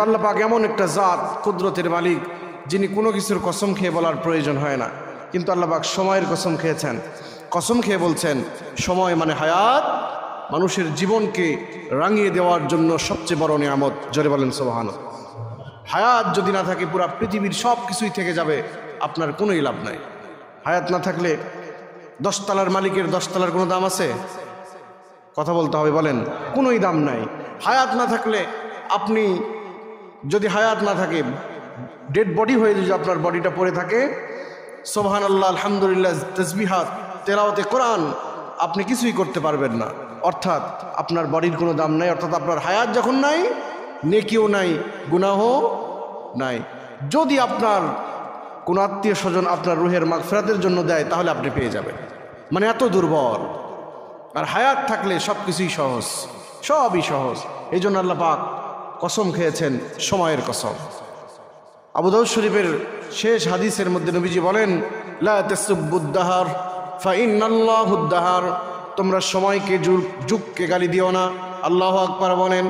আল্লাহ পাক এমন একটা জাত, কুদরতের মালিক, যিনি কোনো কিছুর কসম খেয়ে বলার প্রয়োজন হয় না, কিন্তু আল্লাহ পাক সময়ের কসম খেয়েছেন। কসম খেয়ে বলছেন, সময় মানে হায়াত, মানুষের জীবনকে রাঙিয়ে দেওয়ার জন্য সবচেয়ে বড় নিয়ামত। জোরে বলেন সুবহানাল্লাহ। হায়াত যদি না থাকে, পুরা পৃথিবীর সব কিছুই থেকে যাবে, আপনার কোনোই লাভ নাই। হায়াত না থাকলে 10 তলার মালিকের 10 তলার কোনো দাম আছে? কথা বলতে হবে, বলেন, কোনোই দাম নাই। হায়াত না থাকলে আপনি, যদি হায়াত না থাকে, ডেড বডি হয়ে যদি আপনার বডিটা পড়ে থাকে, সুবহানাল্লাহ, আলহামদুলিল্লাহ, তাসবিহাত, তেলাওয়াতে কোরআন, আপনি কিছুই করতে পারবেন না। অর্থাৎ আপনার বডির কোনো দাম নাই। অর্থাৎ আপনার হায়াত যখন নাই, নেকিও নাই, গুনাহও নাই। যদি আপনার কোনো আত্মীয় স্বজন আপনার রুহের মাগফিরাতের জন্য দেয়, তাহলে আপনি পেয়ে যাবেন। মানে এত দুর্বল। আর হায়াত থাকলে সব কিছুই সহজ, সবই সহজ। এই জন্য আল্লাহ পাক কসম খেয়েছেন, সময়ের কসম। আবু দাউদ শরীফের শেষ হাদিসের মধ্যে নবীজি বলেন, লা তাসুব্বুদ-দাহার ফাইন্নাল্লাহুদ-দাহার, তোমরা সময়কে, যুগকে গালি দিও না। আল্লাহু আকবার বলেন।